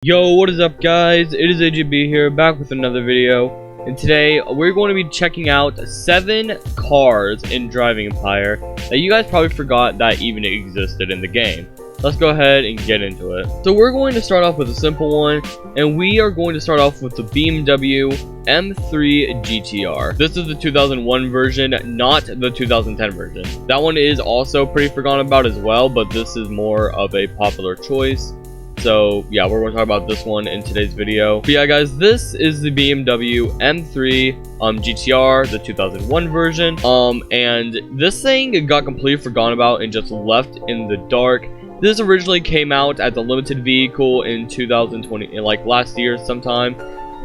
Yo, what is up guys? It is AGB here, back with another video. And today, we're going to be checking out 7 cars in Driving Empire that you guys probably forgot that even existed in the game. Let's go ahead and get into it. So we're going to start off with a simple one, and we are going to start off with the BMW M3 GTR. This is the 2001 version, not the 2010 version. That one is also pretty forgotten about as well, but this is more of a popular choice. So yeah, we're going to talk about this one in today's video. But yeah guys, this is the BMW M3 GTR, the 2001 version. And this thing got completely forgotten about and just left in the dark. This originally came out as a limited vehicle in 2020, like last year sometime.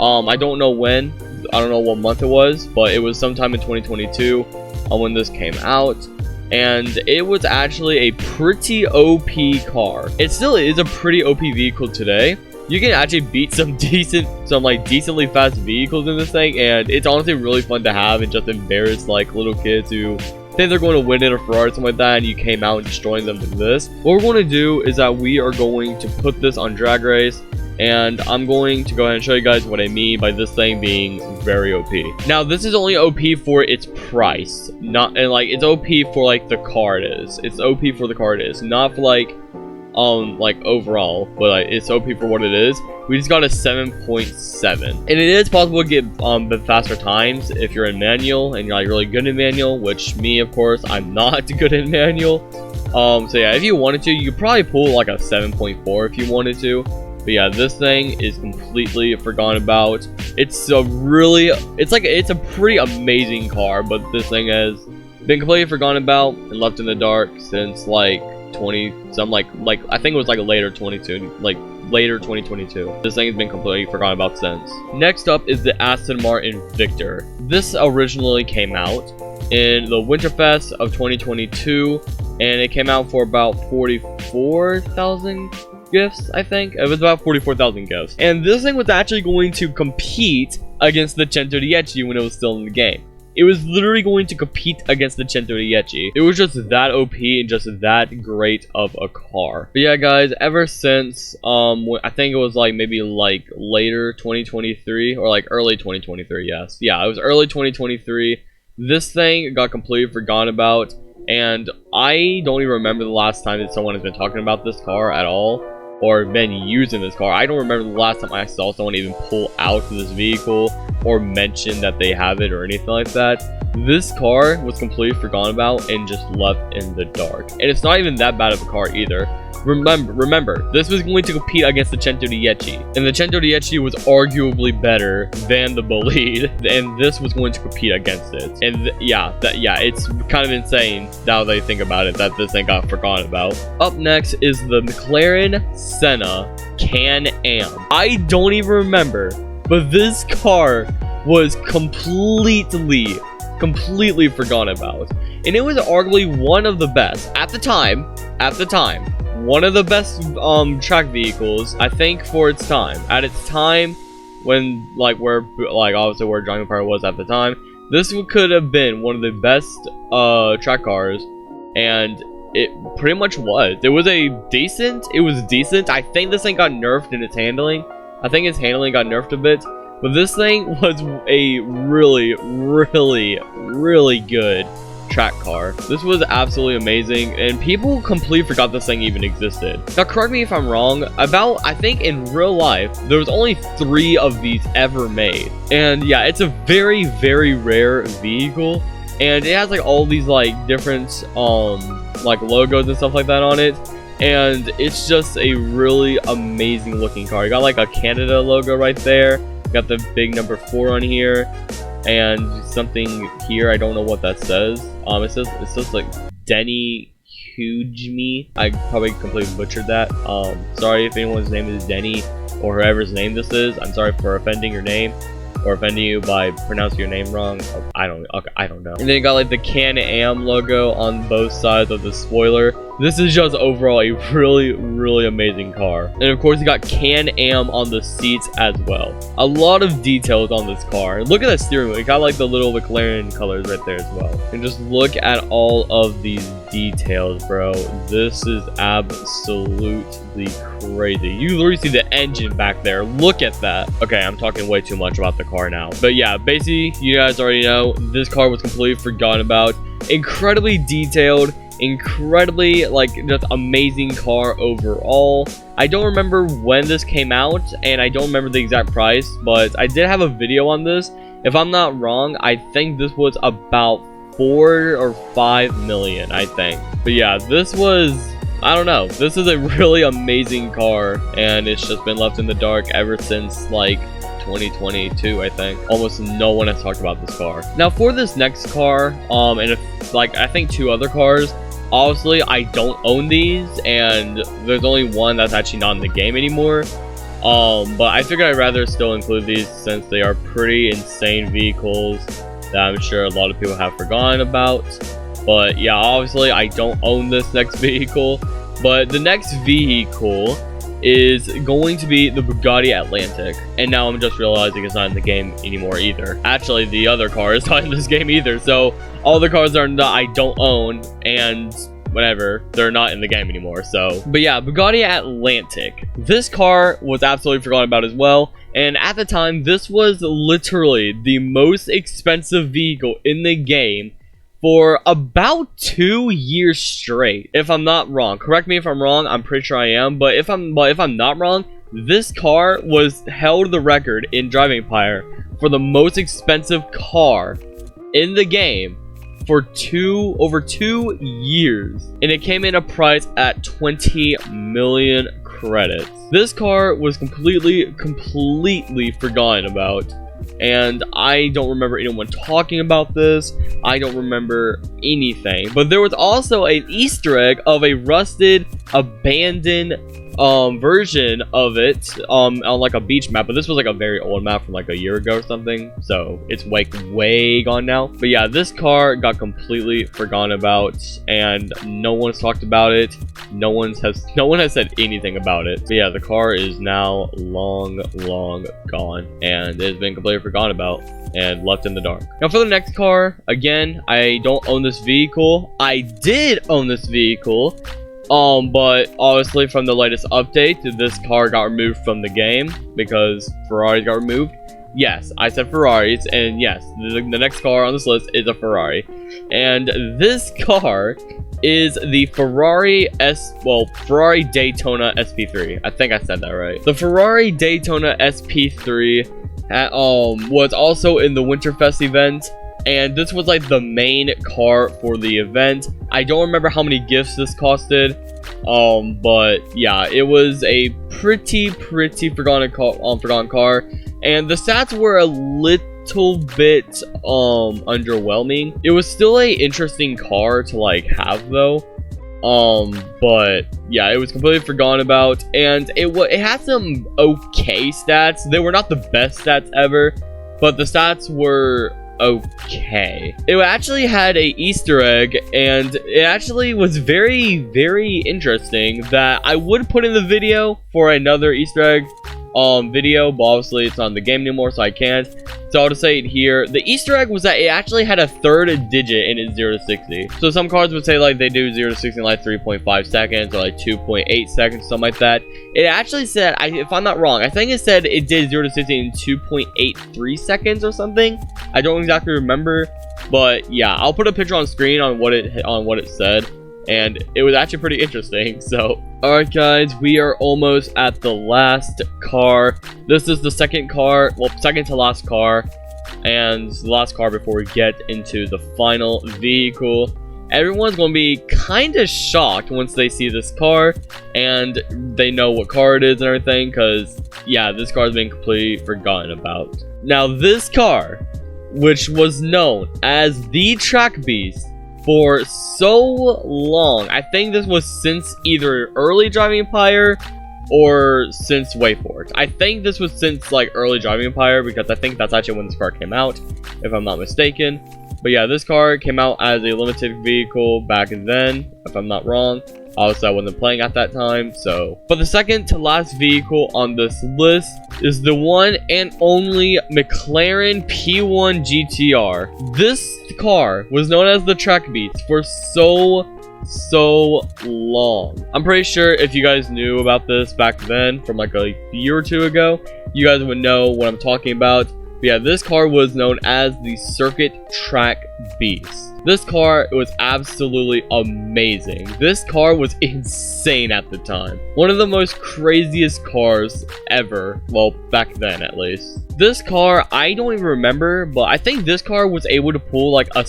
I don't know when, I don't know what month it was, but it was sometime in 2022 when this came out. And it was actually a pretty OP car. It still is a pretty OP vehicle today. You can actually beat some decently fast vehicles in this thing, and it's honestly really fun to have and just embarrass like little kids who think they're going to win in a Ferrari or something like that, and you came out and destroying them with this. What we're going to do is that we are going to put this on drag race, and I'm going to go ahead and show you guys what I mean by this thing being very OP. Now, this is only OP for its price, it's OP for like the car it is. It's OP for the car it is, not for like overall, but it's OP for what it is. We just got a 7.7, and it is possible to get the faster times if you're in manual and you're like really good in manual, which me, of course, I'm not good in manual. So yeah, if you wanted to, you could probably pull like a 7.4 if you wanted to. But yeah, this thing is completely forgotten about. It's a pretty amazing car, but this thing has been completely forgotten about and left in the dark since like I think it was like later 2022. This thing has been completely forgotten about since. Next up is the Aston Martin Victor. This originally came out in the Winterfest of 2022, and it came out for about 44,000 gifts. I think it was about 44,000 gifts, and this thing was actually going to compete against the 110 when it was still in the game. It was literally going to compete against the 110. It was just that OP and just that great of a car. But yeah guys, ever since I think it was like maybe like later 2023 or like early 2023, yes, yeah, it was early 2023, this thing got completely forgotten about, and I don't even remember the last time that someone has been talking about this car at all, or been using this car. I don't remember the last time I saw someone even pull out this vehicle or mention that they have it or anything like that. This car was completely forgotten about and just left in the dark. And it's not even that bad of a car either. Remember, this was going to compete against the 110, and the 110 was arguably better than the Bolide, and this was going to compete against it. And yeah, it's kind of insane now that I think about it that this thing got forgotten about. Up next is the McLaren Senna Can-Am. I don't even remember, but this car was completely forgotten about, and it was arguably one of the best at the time. One of the best track vehicles, I think, for its time. At its time, when obviously where Driving Empire was at the time, this could have been one of the best track cars, and it pretty much was. It was decent. I think this thing got nerfed in its handling. I think its handling got nerfed a bit, but this thing was a really good track car. This was absolutely amazing, and people completely forgot this thing even existed. Now correct me if I'm wrong, I think in real life there was only 3 of these ever made, and yeah, it's a very rare vehicle, and it has like all these like different like logos and stuff like that on it, and it's just a really amazing looking car. You got like a Canada logo right there, you got the big number 4 on here, and something here, I don't know what that says. It says like Denny Hugeme. I probably completely butchered that. Sorry if anyone's name is Denny or whoever's name this is. I'm sorry for offending your name or offending you by pronouncing your name wrong. I don't know. And then you got like the Can-Am logo on both sides of the spoiler. this is just overall a really amazing car. And of course, you got Can-Am on the seats as well. A lot of details on this car. Look at that steering wheel. It got like the little McLaren colors right there as well. And just look at all of these details, bro. This is absolutely crazy. You literally see the engine back there. Look at that. Okay, I'm talking way too much about the car now. But yeah, basically, you guys already know, this car was completely forgotten about. Incredibly detailed, incredibly like just amazing car overall. I don't remember when this came out, and I don't remember the exact price, but I did have a video on this. If I'm not wrong, I think this was about 4 or 5 million, I think. But yeah, this was, I don't know, this is a really amazing car, and it's just been left in the dark ever since like 2022, I think. Almost no one has talked about this car. Now for this next car, and if, like, I think 2 other cars, obviously I don't own these, and there's only one that's actually not in the game anymore. But I figured I'd rather still include these since they are pretty insane vehicles that I'm sure a lot of people have forgotten about. But yeah, obviously I don't own this next vehicle, but the next vehicle is going to be the Bugatti Atlantic. And now I'm just realizing it's not in the game anymore either. Actually, the other car is not in this game either. So all the cars that I don't own and whatever, they're not in the game anymore. So, but yeah, Bugatti Atlantic. This car was absolutely forgotten about as well. And at the time, this was literally the most expensive vehicle in the game for about 2 years straight, if I'm not wrong. Correct me if I'm wrong. I'm pretty sure I am. But if I'm not wrong, this car held the record in Driving Empire for the most expensive car in the game for over 2 years, and it came in a price at 20 million credits. This car was completely forgotten about. And I don't remember anyone talking about this. I don't remember anything. But there was also an Easter egg of a rusted, abandoned version of it on like a beach map. But this was like a very old map from like a year ago or something. So it's way gone now. But yeah, this car got completely forgotten about, and no one's talked about it. No one has said anything about it. But yeah, the car is now long gone, and it's been completely forgotten about and left in the dark. Now for the next car, again, I don't own this vehicle. I did own this vehicle, but obviously from the latest update, this car got removed from the game because Ferrari got removed. Yes, I said Ferraris, and yes, the next car on this list is a Ferrari. And this car is the Ferrari Daytona SP3. I think I said that right. The Ferrari Daytona SP3 was also in the Winterfest event, and this was like the main car for the event. I don't remember how many gifts this costed, but yeah, it was a pretty forgotten car, and the stats were a little bit underwhelming. It was still a interesting car to like have though, but yeah, it was completely forgotten about, and it had some okay stats. They were not the best stats ever, but the stats were okay. It actually had a Easter egg, and it actually was very interesting that I would put in the video for another Easter egg video, but obviously it's not in the game anymore, so I can't. So I'll just say it here. The Easter egg was that it actually had a third digit in its 0 to 60. So some cards would say like they do 0 to 60 in like 3.5 seconds or like 2.8 seconds, something like that. It actually said, if I'm not wrong, I think it said it did 0 to 60 in 2.83 seconds or something. I don't exactly remember, but yeah, I'll put a picture on screen on what it said. And it was actually pretty interesting. So alright guys, we are almost at the last car. This is the second car, well, second to last car, and the last car before we get into the final vehicle. Everyone's going to be kind of shocked once they see this car and they know what car it is and everything, because yeah, this car has been completely forgotten about. Now this car, which was known as the Track Beast for so long, I think this was since either early Driving Empire or since wait for it. I think this was since like early Driving Empire, because I think that's actually when this car came out, if I'm not mistaken. But yeah, this car came out as a limited vehicle back then, if I'm not wrong. Obviously, I wasn't playing at that time, so. But the second to last vehicle on this list is the one and only McLaren P1 GTR. This car was known as the Track Beast for so long. I'm pretty sure if you guys knew about this back then, from like a year or two ago, you guys would know what I'm talking about. But yeah, this car was known as the Circuit Track Beast. This car was absolutely amazing. This car was insane at the time. One of the most craziest cars ever. Well, back then at least. This car, I don't even remember, but I think this car was able to pull like a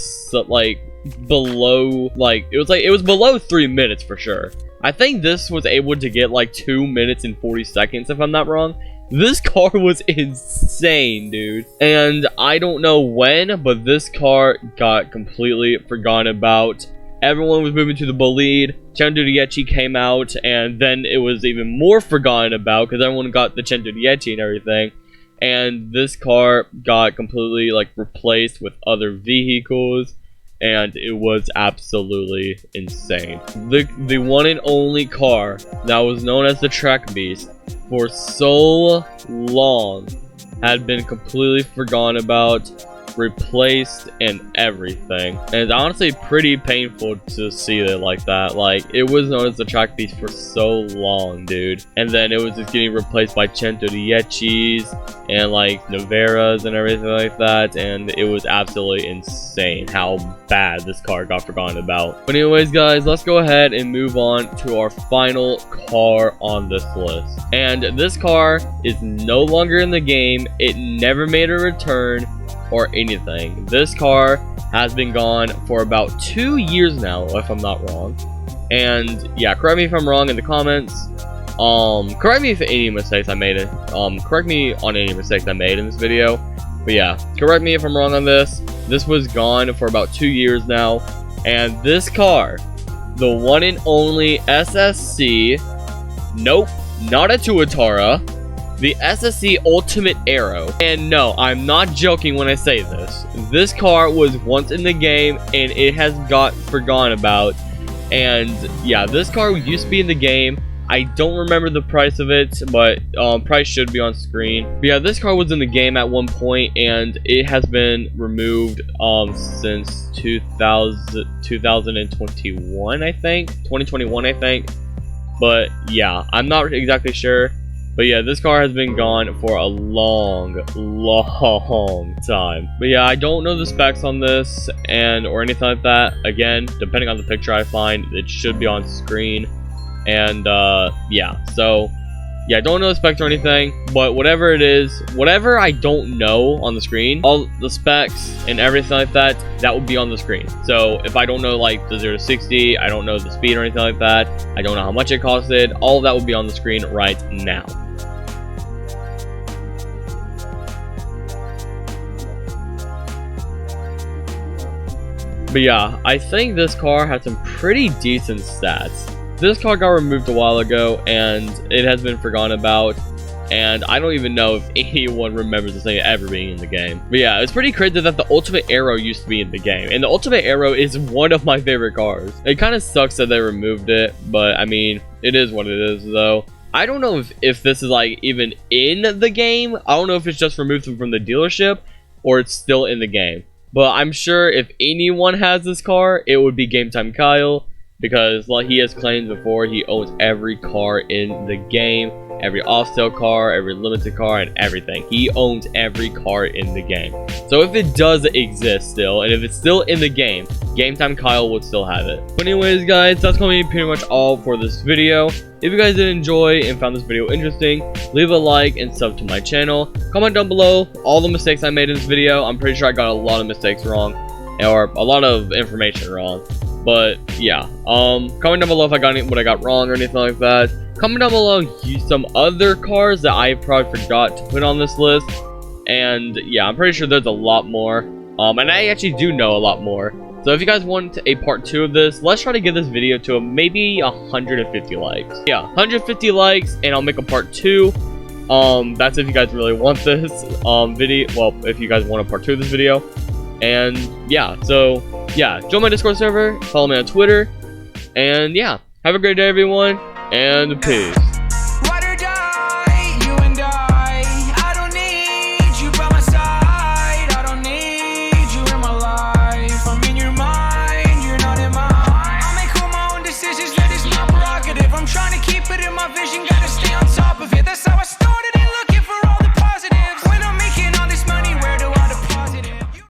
below, like it was below 3 minutes for sure. I think this was able to get like 2 minutes and 40 seconds if I'm not wrong. This car was insane, dude. And I don't know when, but this car got completely forgotten about. Everyone was moving to the bolide. Centodieci came out, and then it was even more forgotten about because everyone got the Centodieci and everything. And this car got completely like replaced with other vehicles, and it was absolutely insane. The one and only car that was known as the Track Beast for so long had been completely forgotten about, replaced, and everything. And it's honestly pretty painful to see it like that. Like, it was known as the Track Beast for so long, dude. And then it was just getting replaced by Centodiecis and like Noveras and everything like that. And it was absolutely insane how bad this car got forgotten about. But anyways, guys, let's go ahead and move on to our final car on this list. And this car is no longer in the game. It never made a return or anything. This car has been gone for about 2 years now, if I'm not wrong. And yeah, correct me if I'm wrong in the comments. Correct me if any mistakes I made it. Correct me on any mistakes I made in this video. But yeah, correct me if I'm wrong on this. This was gone for about 2 years now. And this car, the one and only SSC, nope, not a Tuatara, the SSC Ultimate Aero. And no, I'm not joking when I say this. This car was once in the game and it has got forgotten about. And yeah, this car used to be in the game. I don't remember the price of it, but price should be on screen. But yeah, this car was in the game at one point, and it has been removed since 2021, I think. 2021, I think. But yeah, I'm not exactly sure. But yeah, this car has been gone for a long time. But yeah, I don't know the specs on this or anything like that. Again, depending on the picture I find, it should be on screen. And yeah, so yeah, I don't know the specs or anything, but whatever it is, whatever I don't know on the screen, all the specs and everything like that, that will be on the screen. So if I don't know like the 0 to 60, I don't know the speed or anything like that, I don't know how much it costed, all of that will be on the screen right now. But yeah, I think this car has some pretty decent stats. This car got removed a while ago, and it has been forgotten about, and I don't even know if anyone remembers this thing ever being in the game. But yeah, it's pretty crazy that the Ultimate Aero used to be in the game, and the Ultimate Aero is one of my favorite cars. It kind of sucks that they removed it, but I mean, it is what it is though. I don't know if this is like even in the game. I don't know if it's just removed from the dealership, or it's still in the game. But I'm sure if anyone has this car, it would be Game Time Kyle. Because like he has claimed before, he owns every car in the game, every off-sale car, every limited car, and everything. He owns every car in the game. So if it does exist still, and if it's still in the game, Game Time Kyle would still have it. But anyways, guys, that's going to be pretty much all for this video. If you guys did enjoy and found this video interesting, leave a like and sub to my channel. Comment down below all the mistakes I made in this video. I'm pretty sure I got a lot of mistakes wrong, or a lot of information wrong. But yeah, comment down below if I got what I got wrong or anything like that. Comment down below some other cars that I probably forgot to put on this list. And yeah, I'm pretty sure there's a lot more. And I actually do know a lot more. So if you guys want a part 2 of this, let's try to get this video to maybe 150 likes. Yeah, 150 likes, and I'll make a part 2. That's if you guys really want this video. Well, if you guys want a part 2 of this video. And yeah, so yeah, join my Discord server, follow me on Twitter, and yeah, Have a great day, everyone, and peace.